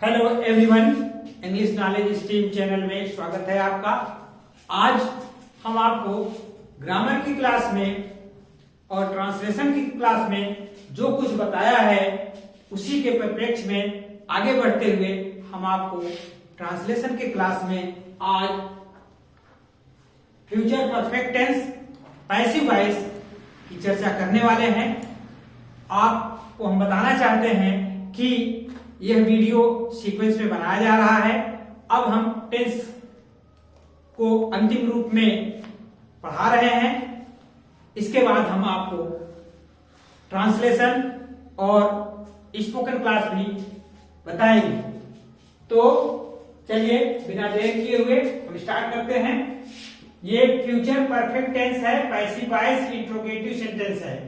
Hello everyone, English knowledge stream channel में स्वागत है आपका। आज हम आपको ग्रामर की क्लास में और ट्रांसलेशन की क्लास में जो कुछ बताया है उसी के परिप्रेक्ष्य में आगे बढ़ते हुए हम आपको ट्रांसलेशन के क्लास में आज future perfect tense passive voice की चर्चा करने वाले हैं। आपको हम बताना चाहते हैं कि यह वीडियो सीक्वेंस में बनाया जा रहा है। अब हम टेंस को अंतिम रूप में पढ़ा रहे हैं। इसके बाद हम आपको ट्रांसलेशन और स्पोकन क्लास भी बताएंगे। तो चलिए बिना देर किए हुए हम स्टार्ट करते हैं। ये फ्यूचर परफेक्ट टेंस है, पैसिव वॉइस इंट्रोगेटिव सेंटेंस है।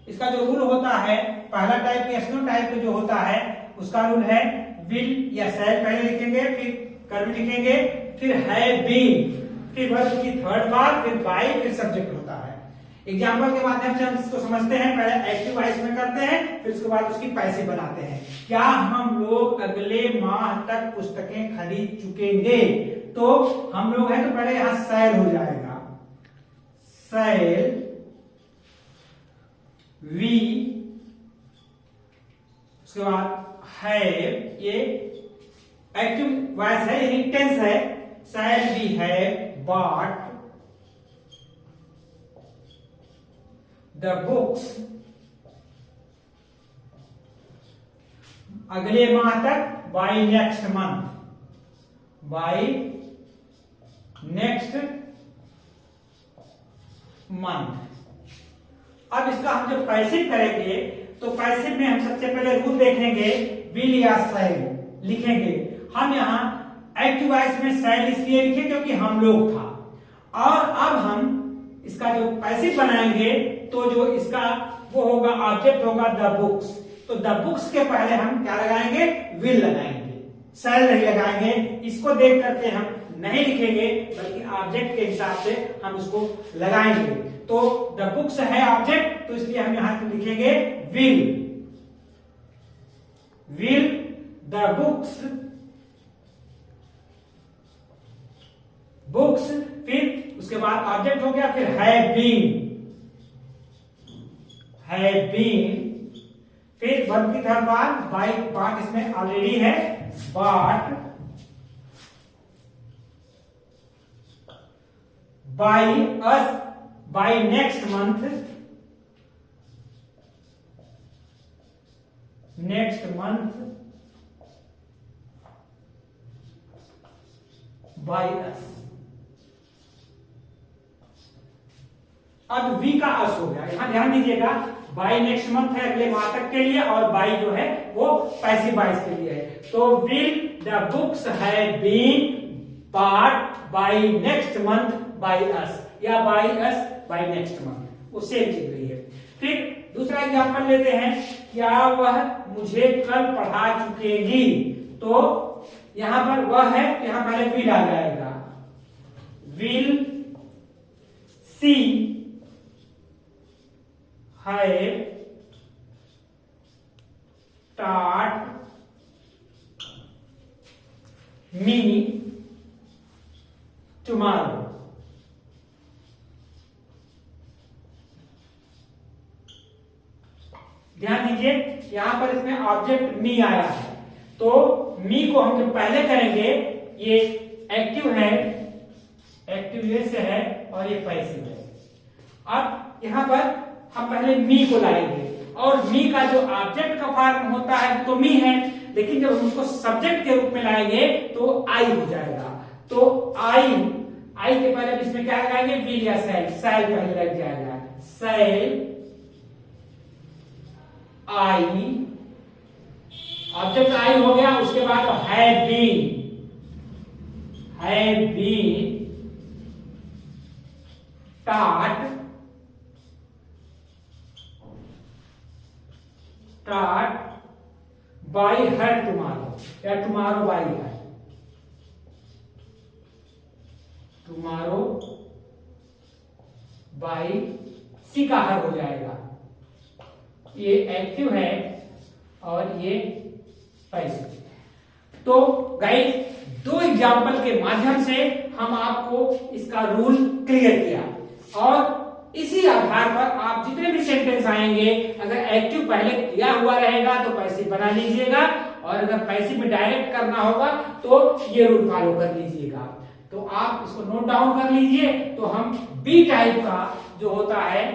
इसका जो रूल होता है, पहला टाइप यस नो टाइप जो होता है उसका रूल है विल या शैल पहले लिखेंगे, फिर कर्म लिखेंगे, फिर है बीन, फिर वर्ब की थर्ड बार, फिर बाय, फिर सब्जेक्ट होता है। एग्जाम्पल के माध्यम से हम इसको समझते हैं। पहले एक्टिव वॉइस में करते हैं, फिर उसके बाद उसकी पैसिव बनाते हैं। क्या हम लोग अगले माह तक पुस्तकें खरीद चुकेंगे? तो हम लोग हैं तो पहले यहां शैल हो जाएगा, शैल वी, उसके बाद है, ये एक्टिव वॉइस है, यानी टेंस है। Shall we have bought the books अगले माह तक, by next month, by next month. अब इसका हम जब पैसिव करेंगे तो पैसिव में हम सबसे पहले रूल देखेंगे, विल या शैल लिखेंगे। हम यहाँ एक्टिव वॉइस में शैल इसलिए लिखे क्योंकि हम लोग था। और अब हम इसका जो पैसिव बनाएंगे तो जो इसका वो होगा, ऑब्जेक्ट होगा द बुक्स। तो द बुक्स के पहले हम क्या लगाएंगे? विल लगाएंगे, शैल नहीं लगाएंगे। इसको देख करके हम नहीं लिखेंगे, बल्कि ऑब्जेक्ट के हिसाब से हम उसको लगाएंगे। तो द बुक्स है ऑब्जेक्ट, तो इसलिए हम यहां पर लिखेंगे will, will the books, books, फिर उसके बाद ऑब्जेक्ट हो गया, फिर है बीन, है बीन, फिर वर्ब की थर्ड बार, बाय, बाट इसमें ऑलरेडी है, bought by us, by next month, next month, by us. अब वी का अस हो गया। यहां ध्यान दीजिएगा, बाय नेक्स्ट मंथ है अगले माह तक के लिए, और बाय जो है वो पैसिव वॉइस के लिए है। तो will the books have been bought by next month by us, या by us by next month, वो सेम चीज रही है। फिर दूसरा एग्जांपल लेते हैं, क्या वह मुझे कल पढ़ा चुकेगी? तो यहां पर वह है, यहां पहले विल आ जाएगा, विल सी है taught me tomorrow। ध्यान दीजिए, यहां पर इसमें ऑब्जेक्ट मी आया है। तो मी को हम जब पहले करेंगे, ये एक्टिव है, एक्टिव ये से है, और ये पैसिव है। अब यहां पर हम पहले मी को लाएंगे, और मी का जो ऑब्जेक्ट का फॉर्म होता है तो मी है, लेकिन जब हम उसको सब्जेक्ट के रूप में लाएंगे तो आई हो जाएगा। तो आई, आई के पहले इसमें क्या लगाएंगे? विल या शैल, शैल पहले लग जाएगा, शैल आई, ऑब्जेक्ट आई हो गया। उसके बाद है बीन, है been taught, taught by her tomorrow, या tomorrow by her, tomorrow by सी का हर हो जाएगा। ये एक्टिव है और ये पैसिव। तो गाइस दो एग्जाम्पल के माध्यम से हम आपको इसका रूल क्लियर किया और इसी आधार पर आप जितने भी सेंटेंस आएंगे अगर एक्टिव पहले किया हुआ रहेगा तो पैसिव बना लीजिएगा और अगर पैसिव में डायरेक्ट करना होगा तो ये रूल फॉलो कर लीजिएगा। तो आप इसको नोट डाउन कर लीजिए। तो हम बी टाइप का जो होता है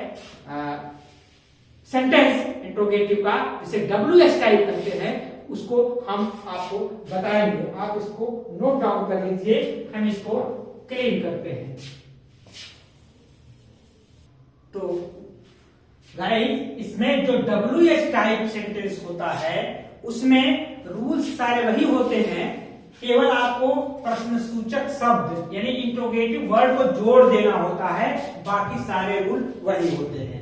सेंटेंस इंट्रोगेटिव का जिसे WH टाइप करते हैं उसको हम आपको बताएंगे। आप इसको नोट डाउन कर लीजिए, हम इसको क्लीन करते हैं। तो गाइस इसमें जो WH टाइप सेंटेंस होता है उसमें रूल्स सारे वही होते हैं, केवल आपको प्रश्नसूचक शब्द यानी इंट्रोगेटिव वर्ड को जोड़ देना होता है, बाकी सारे रूल वही होते हैं।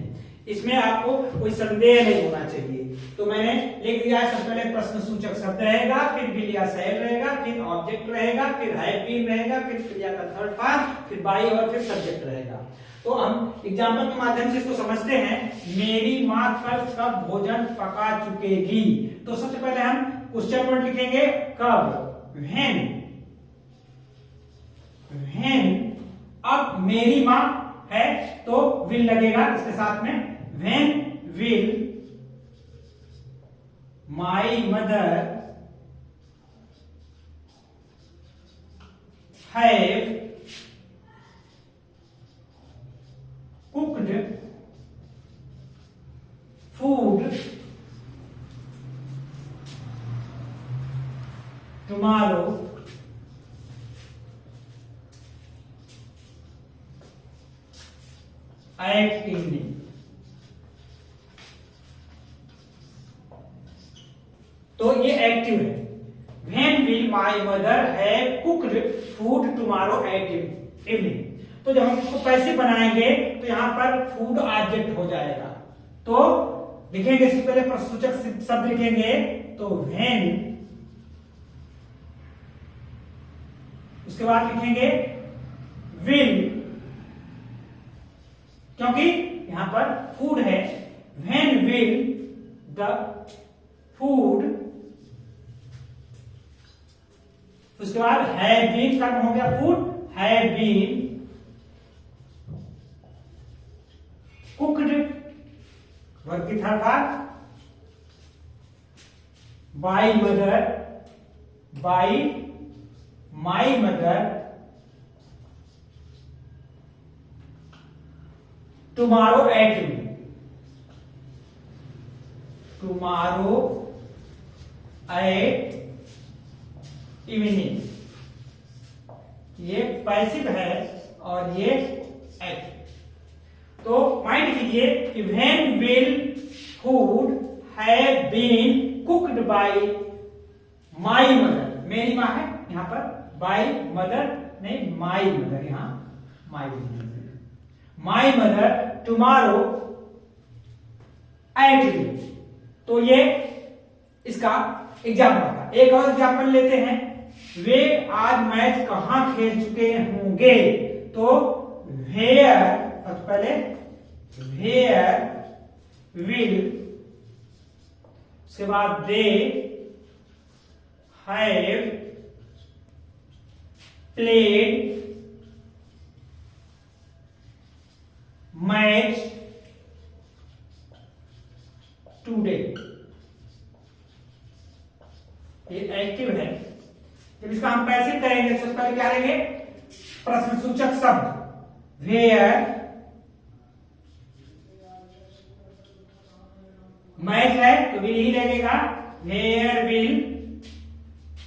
इसमें आपको कोई संदेह नहीं होना चाहिए। तो मैंने लिख दिया है, सबसे पहले प्रश्नसूचक शब्द रहेगा, फिर विल या शैल रहेगा, फिर ऑब्जेक्ट रहेगा, फिर हैव बीन रहेगा, फिर क्रिया का थर्ड पार्ट, फिर बाई और फिर सब्जेक्ट रहेगा। तो हम एग्जाम्पल के माध्यम से इसको समझते हैं। मेरी माँ कब भोजन पका चुकेगी। तो सबसे पहले हम क्वेश्चन वर्ड लिखेंगे कब, व्हेन। अब मेरी माँ है तो विल लगेगा इसके साथ में। When will my mother have cooked food tomorrow at evening। तो ये एक्टिव है। When will my mother have cooked food tomorrow at evening। तो जब हम इसको पैसिव बनाएंगे तो यहां पर फूड ऑब्जेक्ट हो जाएगा। तो लिखेंगे इससे पहले प्रश्नसूचक शब्द लिखेंगे तो व्हेन, उसके बाद लिखेंगे विल, क्योंकि यहां पर फूड है। व्हेन विल द फूड, उसके बाद हैव बीन, कर्म हो गया फूड, हैव बीन कुक्ड, वर्ग की third part, by mother, by my mother, tomorrow at evening, tomorrow at evening. ये पैसिव है और ये एक्टिव। तो माइंड कीजिए कि when will food have been cooked by my mother. मेरी माँ है यहां पर, बाय मदर नहीं माई मदर, यहां माई मदर टुमारो एट इवनिंग। तो ये इसका एग्जाम्पल था। एक और एग्जाम्पल लेते हैं, वे आज मैच कहां खेल चुके होंगे। तो वेयर, सबसे पहले वेयर विल, उसके बाद they have played match today. ये एक्टिव है। जब इसका हम पैसिव करेंगे सबसे पहले क्या करेंगे, प्रश्नसूचक शब्द वेयर, मैच है तो विल ही लगेगा, where will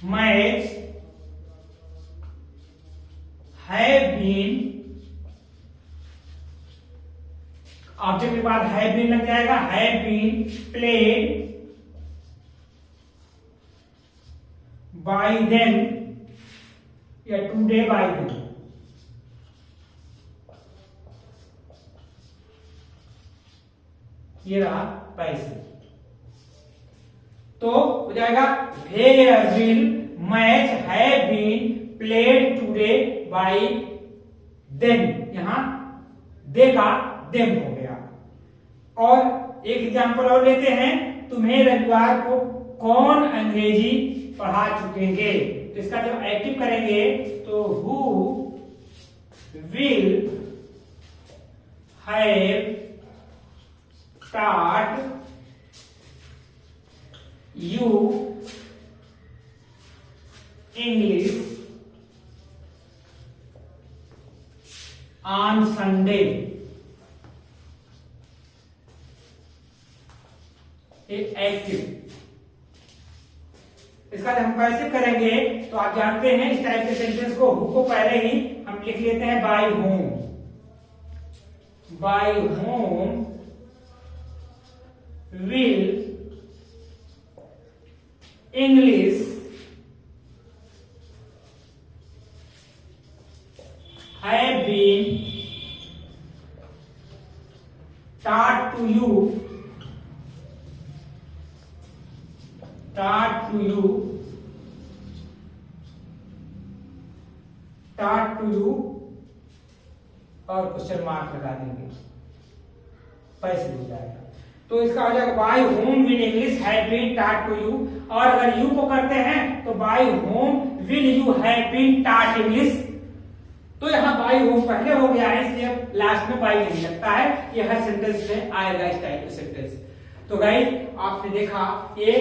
match have been, object के बाद हैव बीन लग जाएगा, have been played by them या टुडे बाय देम। ये रहा पैसिव। तो हो जाएगा where will match have been played today by them. यहां दे का देम हो गया। और एक एग्जांपल और लेते हैं, तुम्हें रविवार को कौन अंग्रेजी पढ़ा चुकेंगे। तो इसका जब एक्टिव करेंगे तो who will have taught you English on Sunday। Active. इसका जब हम कैसे करेंगे तो आप जानते हैं इस टाइप के सेंटेंस को हु को पहले ही हम लिख लेते हैं by home. By home will English have been taught to you और क्वेश्चन मार्क लगा देंगे, पैसे हो जाएगा। तो इसका हो जाएगा by home will English have been taught to you. और अगर यू को करते हैं तो by home will you have been taught English. तो यहाँ बाय होम पहले हो गया है, इसलिए लास्ट में बाय नहीं लगता है। ये हर सेंटेंस में आएगा इस टाइप के सेंटेंस। तो गाइस आपने देखा ये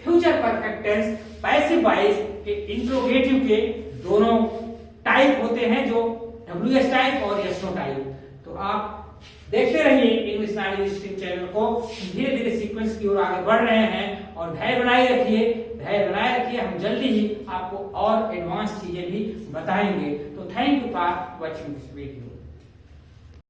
future perfect tense passive voice के इंट्रोगेटिव के दोनों टाइप होते हैं, जो WS टाइप और यस नो टाइप। तो आप देखते रहिए इंग्लिश नॉलेज स्ट्रीम चैनल को, धीरे धीरे सीक्वेंस की ओर आगे बढ़ रहे हैं। और धैर्य बनाए रखिए, हम जल्दी ही आपको और एडवांस चीजें भी बताएंगे। तो thank you for watching this video.